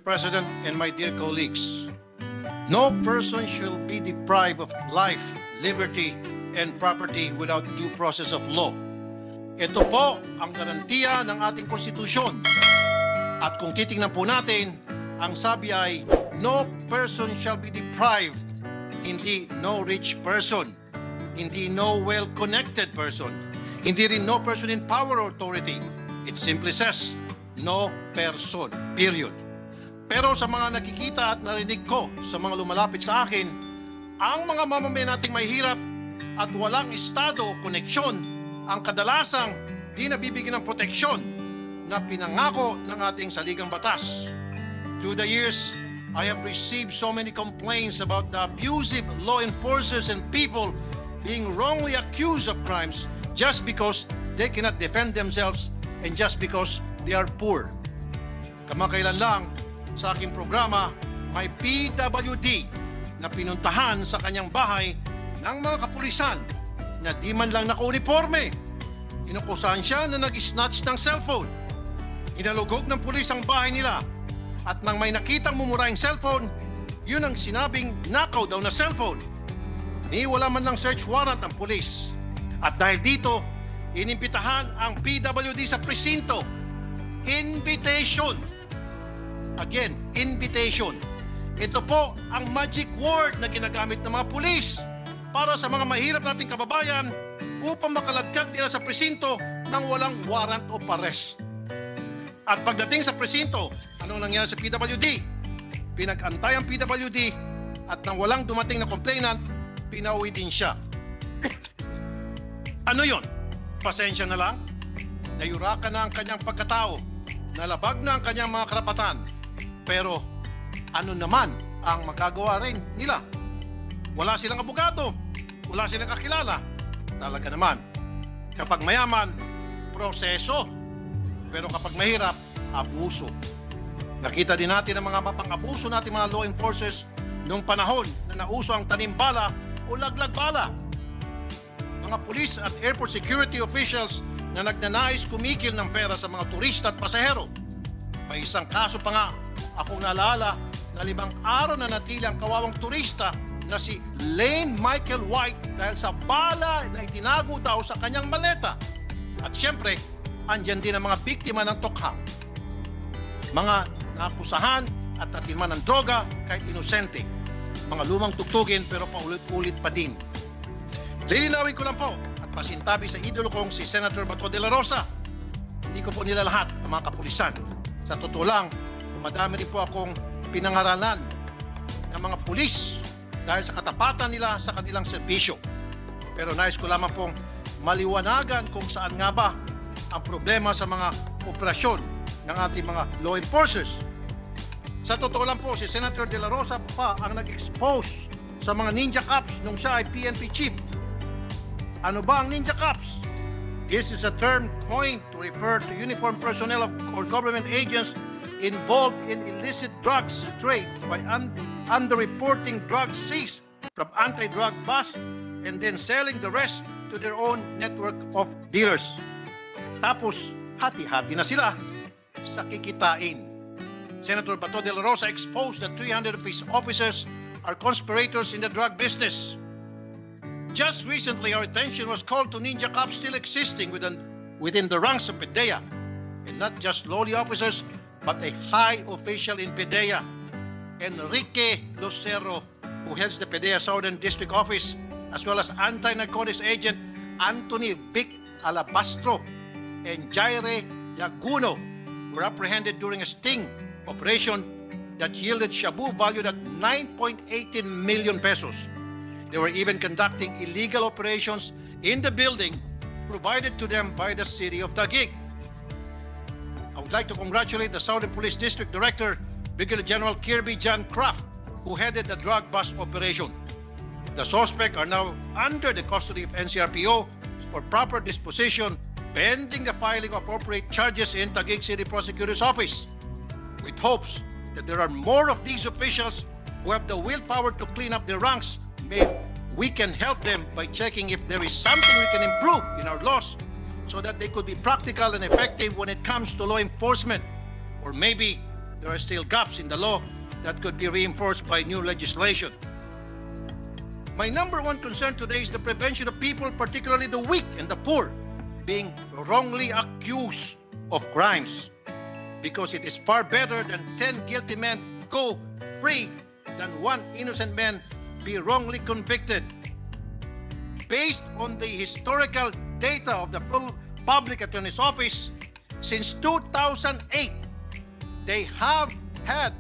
President, and my dear colleagues. No person shall be deprived of life, liberty, and property without due process of law. Ito po ang garantiya ng ating konstitusyon. At kung titingnan po natin, ang sabi ay, no person shall be deprived, hindi no rich person, hindi no well-connected person, hindi rin no person in power or authority. It simply says, no person, period. Pero sa mga nakikita at narinig ko sa mga lumalapit sa akin, ang mga mamamayan nating mahirap at walang estado o koneksyon ang kadalasang di nabibigyan ng proteksyon na pinangako ng ating saligang batas. Through the years, I have received so many complaints about the abusive law enforcers and people being wrongly accused of crimes just because they cannot defend themselves and just because they are poor. Kamakailan lang sa aking programa, may PWD na pinuntahan sa kanyang bahay ng mga kapulisan na di man lang naka-uniforme. Inukusahan siya na nag-snatch ng cellphone. Inalugog ng pulis ang bahay nila at nang may nakitang mumurahing cellphone, yun ang sinabing nakaw daw na cellphone. Ni wala man lang search warrant ang pulis. At dahil dito, inimbitahan ang PWD sa presinto. Invitation. Again, invitation. Ito po ang magic word na ginagamit ng mga pulis para sa mga mahirap nating kababayan upang makaladkad nila sa presinto nang walang warrant of arrest. At pagdating sa presinto, anong nangyari sa PWD? Pinag-antay ang PWD at nang walang dumating na complainant, pinauwi din siya. Ano yon? Pasensya na lang? Nayurakan na ang kanyang pagkatao, nalabag na ang kanyang mga karapatan. Pero ano naman ang magagawa rin nila? Wala silang abogado, wala silang kakilala. Talaga naman, kapag mayaman, proseso. Pero kapag mahirap, abuso. Nakita din natin ang mga mapang-abuso natin mga law enforcers noong panahon na nauso ang tanimbala o laglag-bala. Mga pulis at airport security officials na nagnanais kumikil ng pera sa mga turista at pasahero. May isang kaso pa nga akong naalala na 5 araw na natili ang kawawang turista na si Lane Michael White dahil sa bala na itinago daw sa kanyang maleta. At syempre, andyan din ang mga biktima ng tokhang. Mga nakusahan at natima ng droga kahit inosente. Mga lumang tugtugin pero paulit-ulit pa din. Lilinawin ko lang po at pasintabi sa idolo kong si Senator Bato de la Rosa. Hindi ko po nila lahat ang mga kapulisan. Sa totoo lang, madami rin po akong pinangaralan ng mga pulis dahil sa katapatan nila sa kanilang serbisyo. Pero nais ko lamang pong maliwanagan kung saan nga ba ang problema sa mga operasyon ng ating mga law enforcers. Sa totoo lang po, si Senator De La Rosa pa ang nag-expose sa mga ninja cops nung siya ay PNP chief. Ano ba ang ninja cops? This is a term coined to refer to uniformed personnel or government agents involved in illicit drugs trade by underreporting drugs seized from anti-drug busts and then selling the rest to their own network of dealers. Tapos, hati-hati na sila sa kikitain. Senator Bato de la Rosa exposed that 300 of his officers are conspirators in the drug business. Just recently, our attention was called to ninja cops still existing within the ranks of PDEA. And not just lowly officers, but a high official in PDEA, Enrique Lucero, who heads the PDEA Southern District Office, as well as anti-narcotics agent Anthony Vic Alabastro and Jaire Laguno were apprehended during a sting operation that yielded shabu valued at 9.18 million pesos. They were even conducting illegal operations in the building provided to them by the city of Taguig. I would like to congratulate the Southern Police District Director, Brigadier General Kirby John Kraft, who headed the drug bust operation. The suspects are now under the custody of NCRPO for proper disposition pending the filing of appropriate charges in Taguig City Prosecutor's Office, with hopes that there are more of these officials who have the willpower to clean up their ranks. Maybe we can help them by checking if there is something we can improve in our laws so that they could be practical and effective when it comes to law enforcement. Or maybe there are still gaps in the law that could be reinforced by new legislation. My number one concern today is the prevention of people, particularly the weak and the poor, being wrongly accused of crimes. Because it is far better than 10 guilty men go free than one innocent man be wrongly convicted. Based on the historical data of the Public Attorney's Office, since 2008, they have had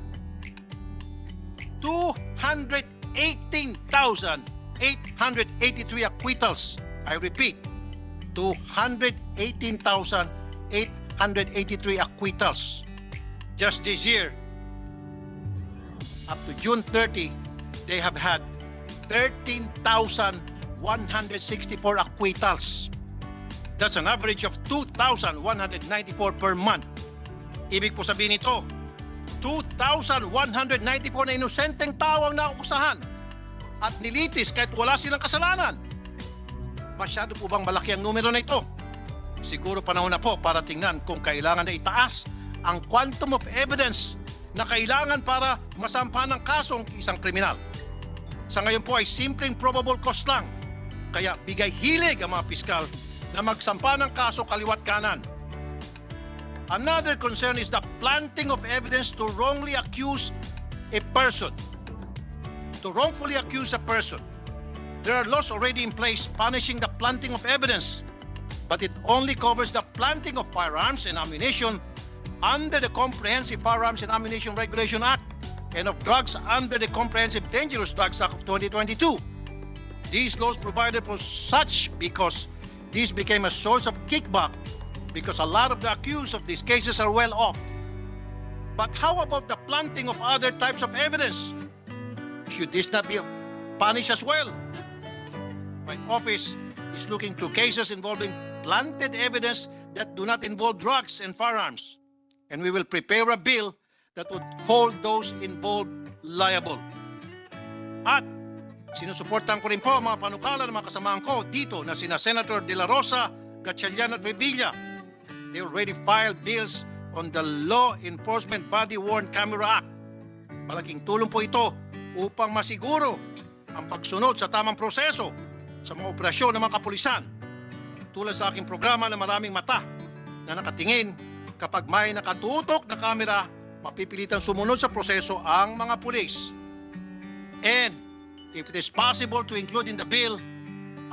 218,883 acquittals. I repeat, 218,883 acquittals. Just this year, up to June 30, they have had 13,164 acquittals. That's an average of 2,194 per month. Ibig po sabihin nito, 2,194 na inosenteng tao ang naukusahan at nilitis kahit wala silang kasalanan. Masyado po bang malaki ang numero na ito? Siguro panahon na po para tingnan kung kailangan na itaas ang quantum of evidence na kailangan para masampahan ng kasong isang kriminal. Sa ngayon po ay simpleng probable cause lang. Kaya bigay hilig ang mga piskal na magsampa ng kaso kaliwat kanan. Another concern is the planting of evidence to wrongly accuse a person. To wrongfully accuse a person. There are laws already in place punishing the planting of evidence, but it only covers the planting of firearms and ammunition under the Comprehensive Firearms and Ammunition Regulation Act and of drugs under the Comprehensive Dangerous Drugs Act of 2022. These laws provided for such because this became a source of kickback because a lot of the accused of these cases are well off. But how about the planting of other types of evidence? Should this not be punished as well? My office is looking through cases involving planted evidence that do not involve drugs and firearms. And we will prepare a bill that would hold those involved liable. At sinusuportahan ko rin po ang mga panukala ng mga kasamahan ko dito na sina Senator De La Rosa, Gatchalian at Revilla. They already filed bills on the Law Enforcement Body-Worn Camera Act. Malaking tulong po ito upang masiguro ang pagsunod sa tamang proseso sa mga operasyon ng mga kapulisan. Tulad sa aking programa na maraming mata na nakatingin kapag may nakatutok na kamera, mapipilitang sumunod sa proseso ang mga pulis. And if it is possible to include in the bill,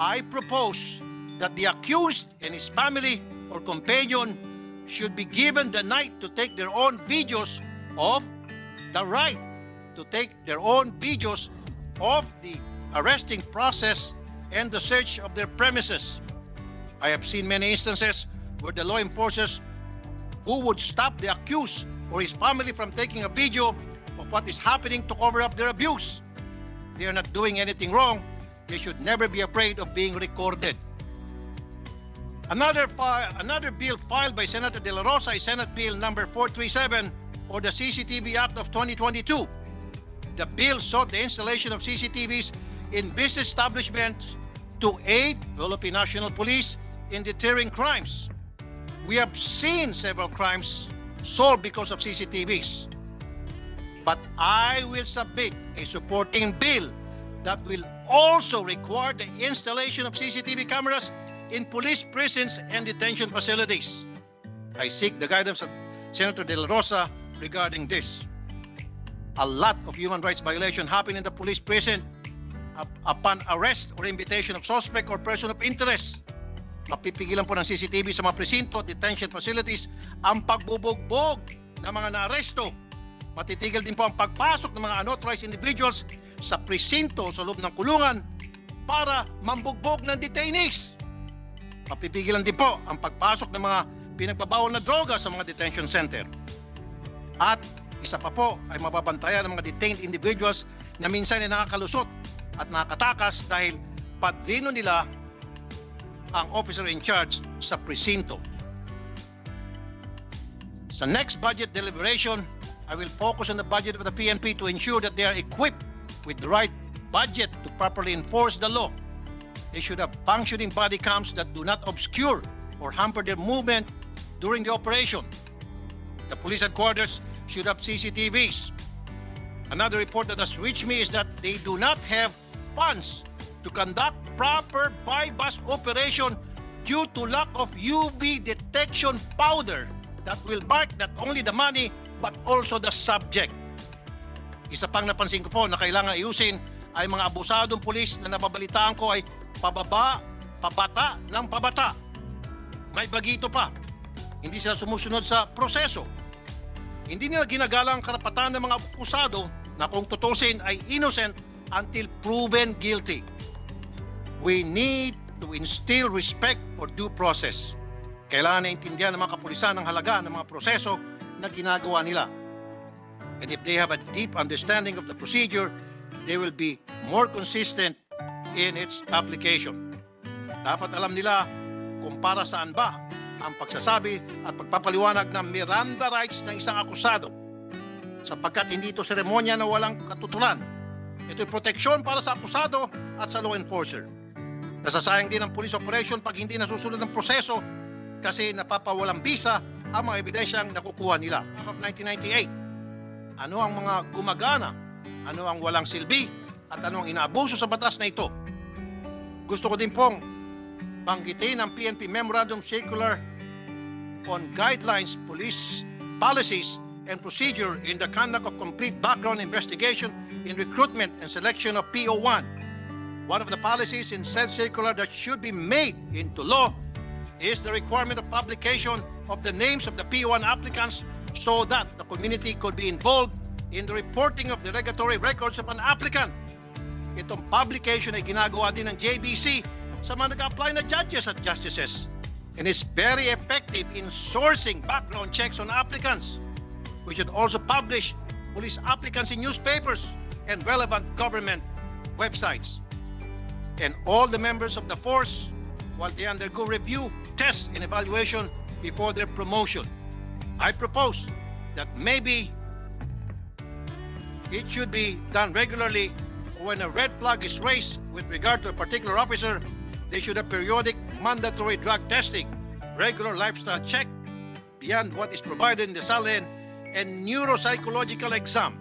I propose that the accused and his family or companion should be given the right to take their own videos of the arresting process and the search of their premises. I have seen many instances where the law enforcers who would stop the accused or his family from taking a video of what is happening to cover up their abuse. They are not doing anything wrong. They should never be afraid of being recorded. Another bill filed by Senator De La Rosa is Senate Bill number 437 or the CCTV Act of 2022. The bill sought the installation of CCTVs in business establishments to aid Philippine National Police in deterring crimes. We have seen several crimes solved because of CCTVs. But I will submit a supporting bill that will also require the installation of CCTV cameras in police prisons and detention facilities. I seek the guidance of Senator De La Rosa regarding this. A lot of human rights violations happen in the police prison upon arrest or invitation of suspect or person of interest. Mapipigilan po ng CCTV sa mga presinto at detention facilities ang pagbubugbog ng mga naaresto. Matitigil din po ang pagpasok ng mga unauthorized individuals sa presinto sa loob ng kulungan para mambugbog ng detainees. Mapipigilan din po ang pagpasok ng mga pinagbabawal na droga sa mga detention center. At isa pa po ay mababantayan ng mga detained individuals na minsan ay nakakalusot at nakatakas dahil padrino nila ang officer in charge sa presinto. Sa next budget deliberation, I will focus on the budget of the PNP to ensure that they are equipped with the right budget to properly enforce the law. They should have functioning body cams that do not obscure or hamper their movement during the operation. The police headquarters should have CCTVs. Another report that has reached me is that they do not have funds to conduct proper buy-bust operation due to lack of UV detection powder that will mark not only the money but also the subject. Isa pang napansin ko po na kailangan ayusin ay mga abusadong pulis na nababalitaan ko ay pabata ng pabata. May bagito pa. Hindi sila sumusunod sa proseso. Hindi nila ginagalang ang karapatan ng mga akusado na kung tutusin ay innocent until proven guilty. We need to instill respect for due process. Kailangan naintindihan ng mga kapulisan ang halaga ng mga proseso na ginagawa nila. And if they have a deep understanding of the procedure, they will be more consistent in its application. Dapat alam nila kung para saan ba ang pagsasabi at pagpapaliwanag ng Miranda rights ng isang akusado. Sapagkat hindi ito seremonya na walang katuturan. Ito'y proteksyon para sa akusado at sa law enforcer. Nasasayang din ang police operation pag hindi nasusunod ang proseso kasi napapawalang bisa ang mga ebidensyang nakukuha nila. Of 1998, ano ang mga gumagana, ano ang walang silbi, at ano ang inaabuso sa batas na ito. Gusto ko din pong banggitin ang PNP Memorandum Circular on Guidelines, Police Policies, and Procedure in the Conduct of Complete Background Investigation in Recruitment and Selection of PO1. One of the policies in said circular that should be made into law is the requirement of publication of the names of the PO1 applicants so that the community could be involved in the reporting of the regulatory records of an applicant. Itong publication ay ginagawa din ng JBC sa mga nag-apply na judges at justices and is very effective in sourcing background checks on applicants. We should also publish police applicants in newspapers and relevant government websites. And all the members of the force, while they undergo review, test, and evaluation before their promotion. I propose that maybe it should be done regularly. When a red flag is raised with regard to a particular officer, they should have periodic mandatory drug testing, regular lifestyle check beyond what is provided in the SALN, and neuropsychological exam.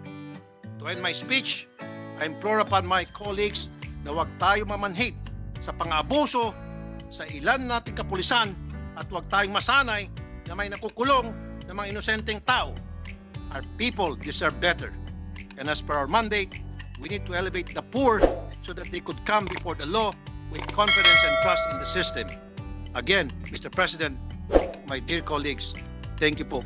To end my speech, I implore upon my colleagues na huwag tayo mamanhid sa pang-abuso sa ilan nating kapulisan at huwag tayong masanay na may nakukulong na mga inosenteng tao. Our people deserve better. And as per our mandate, we need to elevate the poor so that they could come before the law with confidence and trust in the system. Again, Mr. President, my dear colleagues, thank you po.